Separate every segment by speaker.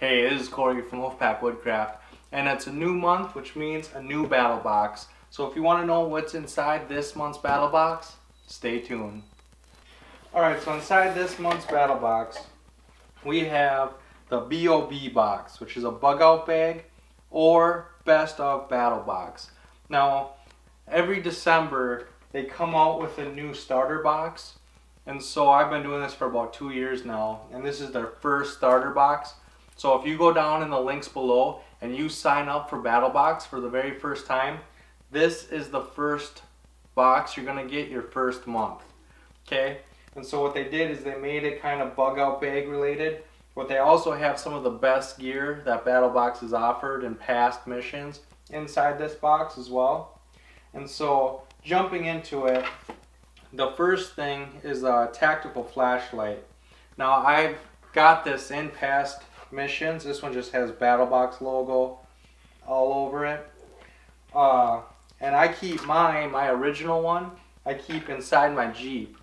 Speaker 1: Hey, this is Corey from Woodcraft, and it's a new month, which means a new battle box. So if you want to know what's inside this month's battle box, stay tuned. Alright, so inside this month's battle box, we have the B.O.B box, which is a bug out bag or best of battle box. Now, every December, they come out with a new starter box, and so I've been doing this for about 2 years now, and this is their first starter box. So if you go down in the links below and you sign up for BattlBox for the very first time, this is the first box you're going to get your first month. Okay? And so what they did is they made it kind of bug out bag related, but they also have some of the best gear that BattlBox has offered in past missions inside this box as well. And so jumping into it, the first thing is a tactical flashlight. Now I've got this in past missions. This one just has BattlBox logo all over it. And I keep my original one, I keep inside my Jeep.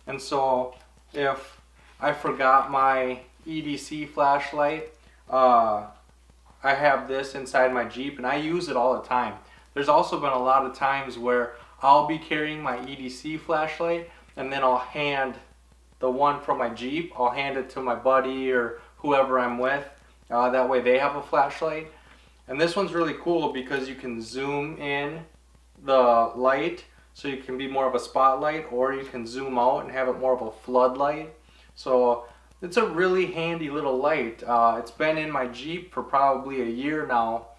Speaker 1: And so if I forgot my EDC flashlight, I have this inside my Jeep and I use it all the time. There's also been a lot of times where I'll be carrying my EDC flashlight and then I'll hand the one from my Jeep, I'll hand it to my buddy or whoever I'm with. That way they have a flashlight. And this one's really cool because you can zoom in the light so you can be more of a spotlight, or you can zoom out and have it more of a floodlight. So it's a really handy little light. It's been in my Jeep for probably a year now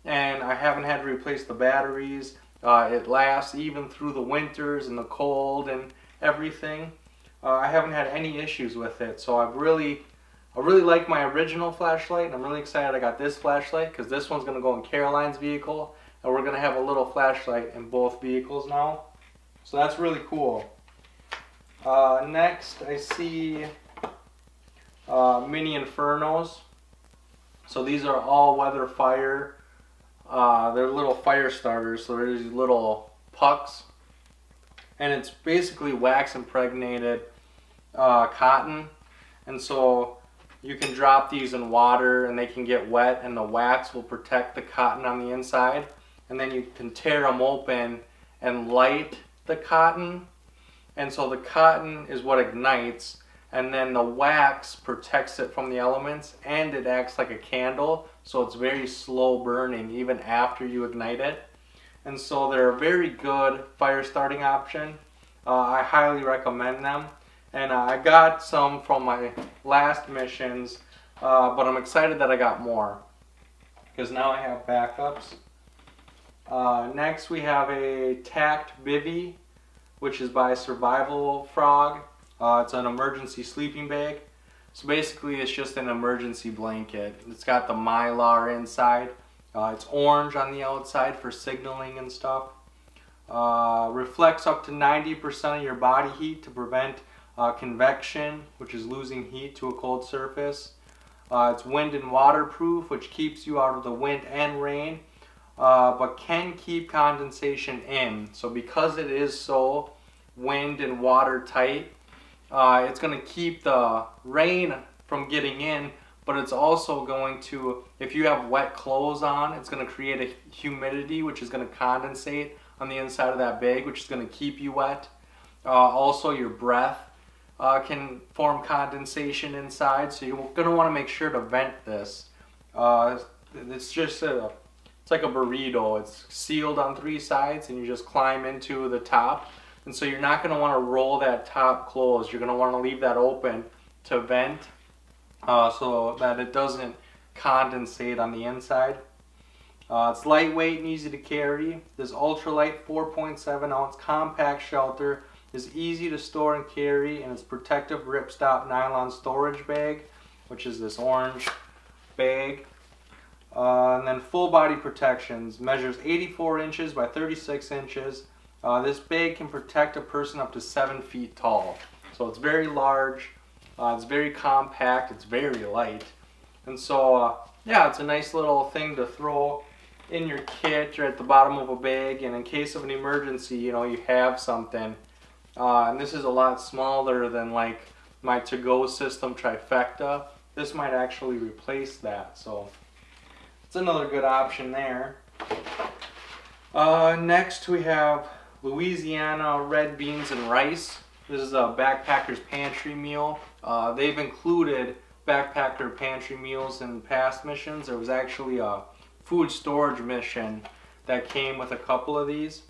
Speaker 1: and I haven't had to replace the batteries. It lasts even through the winters and the cold and everything. I haven't had any issues with it, so I really like my original flashlight, and I'm really excited I got this flashlight because this one's going to go in Caroline's vehicle, and we're going to have a little flashlight in both vehicles now. So that's really cool. Next, I see mini Infernals. So these are all-weather fire. They're little fire starters, so they're these little pucks. And it's basically wax impregnated cotton. And so you can drop these in water and they can get wet and the wax will protect the cotton on the inside. And then you can tear them open and light the cotton. And so the cotton is what ignites, and then the wax protects it from the elements and it acts like a candle. So it's very slow burning even after you ignite it. And so they're a very good fire starting option. I highly recommend them. And I got some from my last missions, but I'm excited that I got more because now I have backups. Next we have a tacked bivy, which is by Survival Frog. It's an emergency sleeping bag. So basically it's just an emergency blanket. It's got the Mylar inside. It's orange on the outside for signaling and stuff. Reflects up to 90% of your body heat to prevent convection, which is losing heat to a cold surface. It's wind and waterproof, which keeps you out of the wind and rain, but can keep condensation in. So because it is so wind and water tight, it's going to keep the rain from getting in, but it's also going to, if you have wet clothes on, it's going to create a humidity which is going to condensate on the inside of that bag, which is going to keep you wet. Also your breath can form condensation inside, so you're going to want to make sure to vent this. It's just it's like a burrito. It's sealed on 3 sides and you just climb into the top, and so you're not going to want to roll that top closed. You're going to want to leave that open to vent so that it doesn't condensate on the inside. It's lightweight and easy to carry. This ultralight 4.7 ounce compact shelter is easy to store and carry, and it's protective ripstop nylon storage bag, which is this orange bag. And then full body protections, measures 84 inches by 36 inches. This bag can protect a person up to 7 feet tall. So it's very large, it's very compact, it's very light. And so yeah, it's a nice little thing to throw in your kit or at the bottom of a bag, and in case of an emergency, you know, you have something. And this is a lot smaller than like my to-go system trifecta. this might actually replace that. So it's another good option there. Next we have Louisiana red beans and rice. This is a backpacker's pantry meal. They've included backpacker pantry meals in past missions. There was actually a food storage mission that came with a couple of these.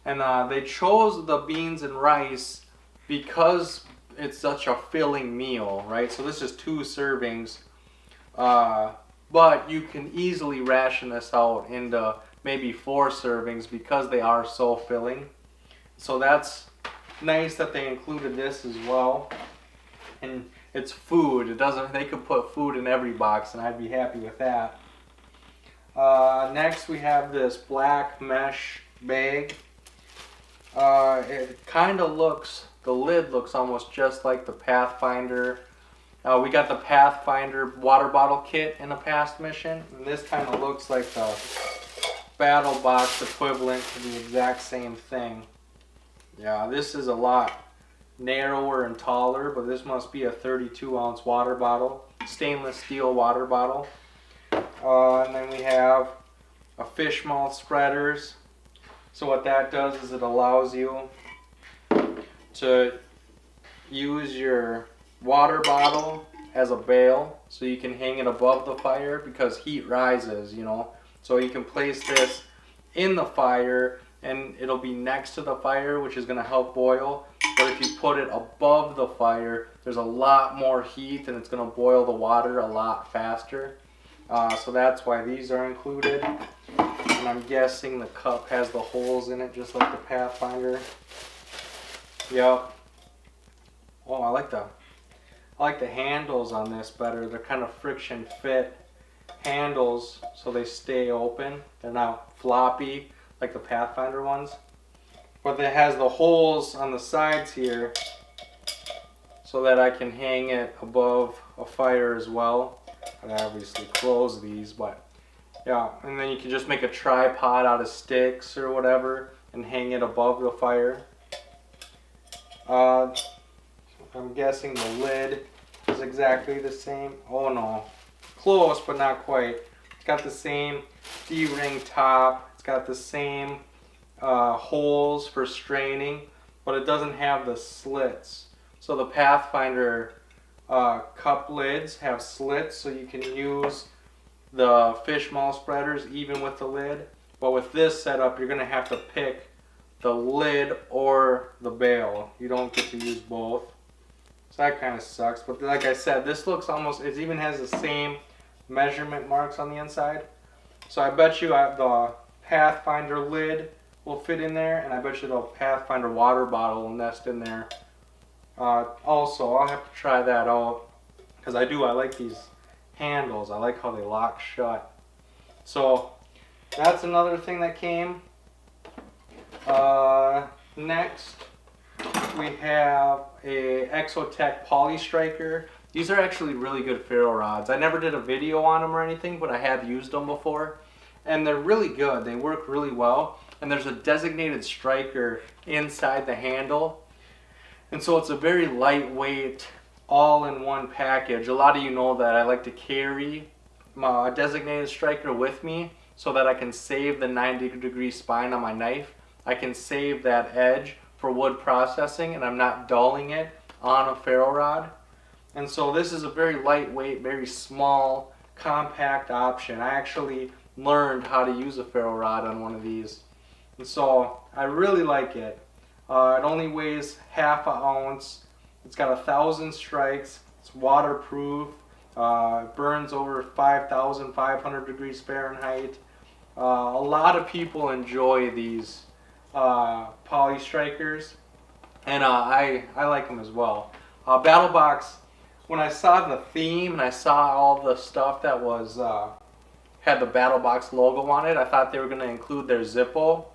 Speaker 1: And they chose the beans and rice because it's such a filling meal, right? So this is 2 servings. But you can easily ration this out into maybe 4 servings because they are so filling. So that's nice that they included this as well. And it's food. It doesn't. They could put food in every box, and I'd be happy with that. Next, we have this black mesh bag. It kind of looks. The lid looks almost just like the Pathfinder. We got the Pathfinder water bottle kit in a past mission, and this kind of looks like the BattlBox equivalent to the exact same thing. Yeah, this is a lot narrower and taller, but this must be a 32-ounce water bottle, stainless steel water bottle. And then we have a fish mouth spreaders. So what that does is it allows you to use your water bottle as a bail, so you can hang it above the fire because heat rises, you know. So you can place this in the fire and it'll be next to the fire, which is going to help boil. But if you put it above the fire, there's a lot more heat and it's going to boil the water a lot faster. So that's why these are included. And I'm guessing the cup has the holes in it just like the Pathfinder. Yep. Oh, I like the handles on this better. They're kind of friction fit handles, so they stay open. They're not floppy like the Pathfinder ones. But it has the holes on the sides here so that I can hang it above a fire as well. I obviously close these, but yeah. And then you can just make a tripod out of sticks or whatever and hang it above the fire. I'm guessing the lid is exactly the same. Oh no, close but not quite. It's got the same D-ring top. It's got the same holes for straining, but it doesn't have the slits. So the Pathfinder cup lids have slits, so you can use the fish maul spreaders even with the lid. But with this setup, you're going to have to pick the lid or the bail. You don't get to use both. So that kind of sucks. But like I said, this looks almost, it even has the same measurement marks on the inside. So I bet you the Pathfinder lid will fit in there, and I bet you the Pathfinder water bottle will nest in there. Also, I'll have to try that out because I like these handles. I like how they lock shut. So that's another thing that came. Next, we have a Exotech Poly Striker. These are actually really good ferro rods. I never did a video on them or anything, but I have used them before. And they're really good. They work really well. And there's a designated striker inside the handle. And so it's a very lightweight, all-in-one package. A lot of you know that I like to carry my designated striker with me so that I can save the 90-degree spine on my knife. I can save that edge for wood processing, and I'm not dulling it on a ferro rod. And so this is a very lightweight, very small, compact option. I actually learned how to use a ferro rod on one of these. And so I really like it. It only weighs half an ounce. It's got 1,000 strikes. It's waterproof. It burns over 5,500 degrees Fahrenheit. A lot of people enjoy these poly strikers, and I like them as well. BattlBox, when I saw the theme and I saw all the stuff that was had the BattlBox logo on it, I thought they were going to include their Zippo.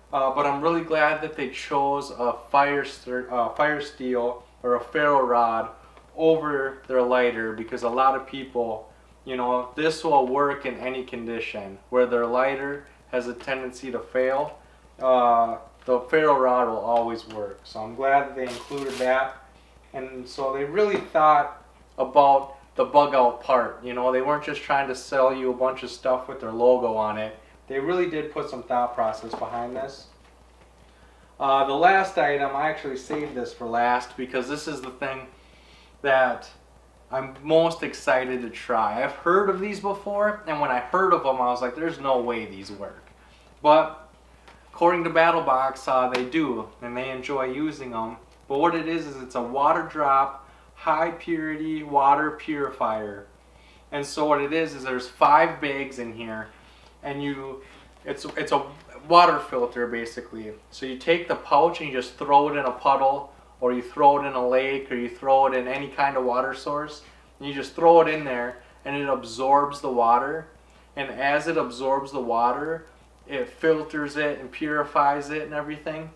Speaker 1: But I'm really glad that they chose a fire steel or a ferro rod over their lighter, because a lot of people, you know, this will work in any condition. Where their lighter has a tendency to fail, the ferro rod will always work. So I'm glad that they included that. And so they really thought about the bug out part. You know, they weren't just trying to sell you a bunch of stuff with their logo on it. They really did put some thought process behind this. The last item, I actually saved this for last because this is the thing that I'm most excited to try. I've heard of these before, and when I heard of them, I was like, there's no way these work. But according to BattlBox, they do, and they enjoy using them. But what it is it's a water drop, high purity water purifier. And so what it is there's 5 bags in here, and it's a water filter basically. So you take the pouch and you just throw it in a puddle, or you throw it in a lake, or you throw it in any kind of water source, and you just throw it in there and it absorbs the water. And as it absorbs the water, it filters it and purifies it and everything.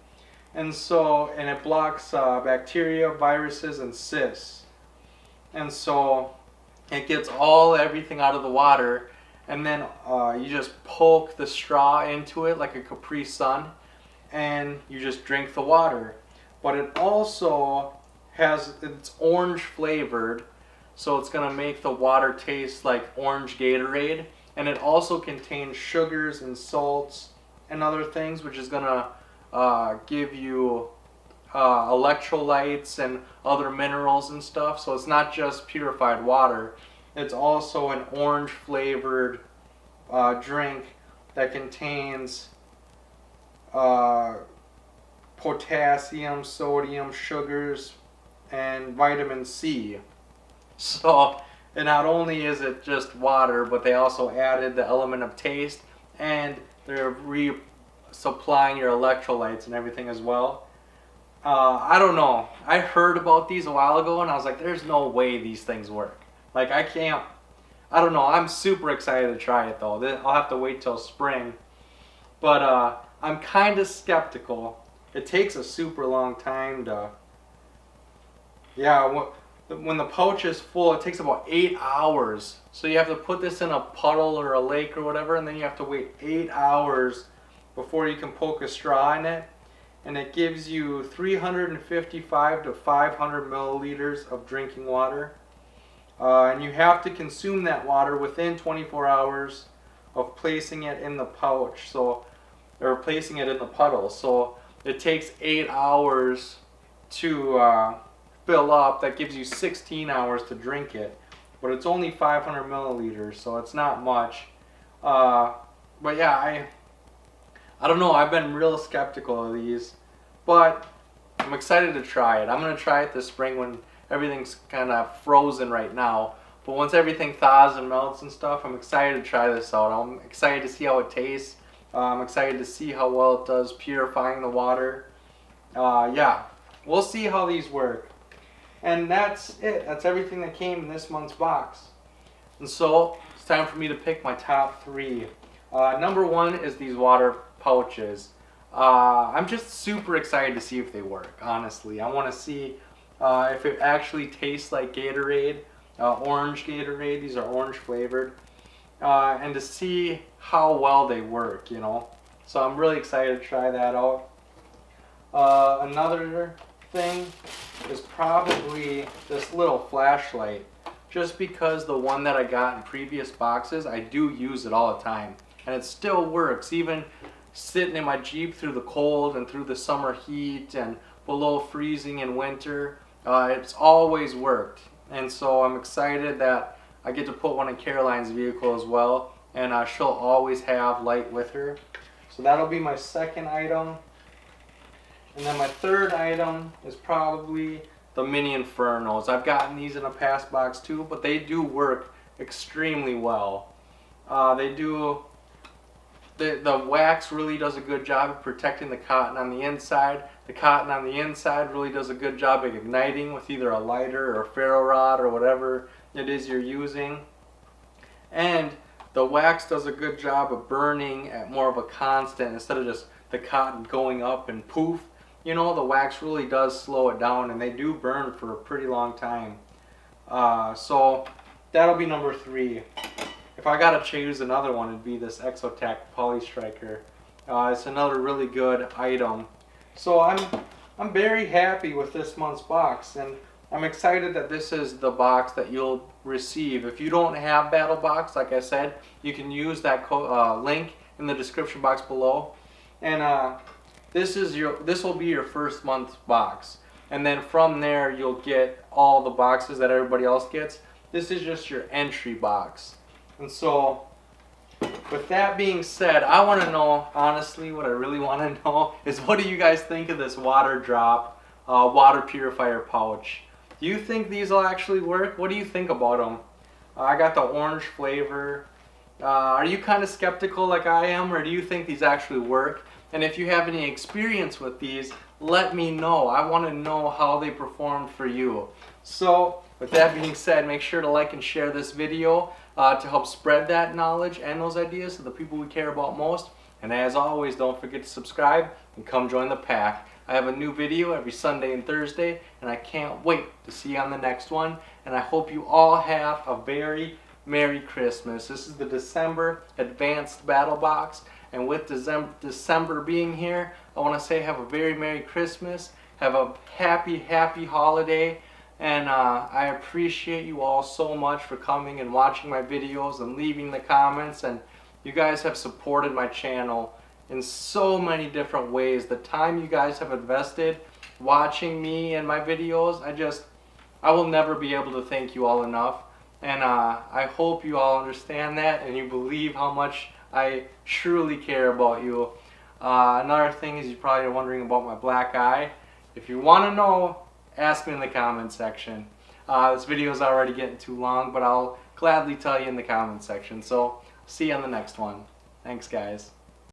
Speaker 1: And it blocks bacteria, viruses, and cysts. And so it gets everything out of the water. And then you just poke the straw into it like a Capri Sun, and you just drink the water. But it also it's orange flavored, so it's going to make the water taste like orange Gatorade. And it also contains sugars and salts and other things, which is going to give you electrolytes and other minerals and stuff. So it's not just purified water. It's also an orange flavored drink that contains potassium, sodium, sugars, and vitamin C. So and not only is it just water, but they also added the element of taste, and they're resupplying your electrolytes and everything as well. I don't know. I heard about these a while ago, and I was like, there's no way these things work. Like, I don't know. I'm super excited to try it, though. I'll have to wait till spring. But I'm kind of skeptical. It takes a super long time to... Yeah, when the pouch is full, it takes about 8 hours. So you have to put this in a puddle or a lake or whatever, and then you have to wait 8 hours before you can poke a straw in it. And it gives you 355 to 500 milliliters of drinking water. And you have to consume that water within 24 hours of placing it in the pouch, or placing it in the puddle. So it takes 8 hours to fill up. That gives you 16 hours to drink it. But it's only 500 milliliters, so it's not much. But yeah, I don't know. I've been real skeptical of these, but I'm excited to try it. I'm going to try it this spring when everything's kind of frozen right now. But once everything thaws and melts and stuff, I'm excited to try this out. I'm excited to see how it tastes. I'm excited to see how well it does purifying the water. Yeah, we'll see how these work. And that's it. That's everything that came in this month's box. And so it's time for me to pick my top 3. Number 1 is these water pouches. I'm just super excited to see if they work, honestly. I want to see if it actually tastes like Gatorade, orange Gatorade. These are orange flavored. And to see how well they work, you know. So I'm really excited to try that out. Another thing is probably this little flashlight. Just because the one that I got in previous boxes, I do use it all the time. And it still works, even sitting in my Jeep through the cold and through the summer heat and below freezing in winter. It's always worked. And so I'm excited that I get to put one in Caroline's vehicle as well. And she'll always have light with her. So that'll be my second item. And then my third item is probably the mini Infernals. I've gotten these in a past box too, but they do work extremely well. The wax really does a good job of protecting the cotton on the inside. The cotton on the inside really does a good job of igniting with either a lighter or ferro rod or whatever it is you're using. And the wax does a good job of burning at more of a constant instead of just the cotton going up and poof. You know, the wax really does slow it down, and they do burn for a pretty long time. So that'll be number 3. If I gotta choose another one, it'd be this Exotac Poly Striker. It's another really good item. So I'm very happy with this month's box, and I'm excited that this is the box that you'll receive. If you don't have BattlBox, like I said, you can use that link in the description box below. And this will be your first month's box. And then from there, you'll get all the boxes that everybody else gets. This is just your entry box. And so, with that being said, I want to know, honestly, what I really want to know is, what do you guys think of this water drop water purifier pouch? Do you think these will actually work? What do you think about them? I got the orange flavor. Are you kind of skeptical like I am, or do you think these actually work? And if you have any experience with these, let me know. I want to know how they performed for you. So, with that being said, make sure to like and share this video to help spread that knowledge and those ideas to the people we care about most. And as always, don't forget to subscribe and come join the pack. I have a new video every Sunday and Thursday, and I can't wait to see you on the next one. And I hope you all have a very Merry Christmas. This is the December Advanced Battle Box, and with December being here, I want to say have a very Merry Christmas, have a happy holiday, and I appreciate you all so much for coming and watching my videos and leaving the comments. And you guys have supported my channel in so many different ways. The time you guys have invested watching me and my videos, I will never be able to thank you all enough. And I hope you all understand that and you believe how much I truly care about you. Another thing is, you probably are wondering about my black eye. If you want to know, ask me in the comment section. This video is already getting too long, but I'll gladly tell you in the comment section. So, see you on the next one. Thanks, guys.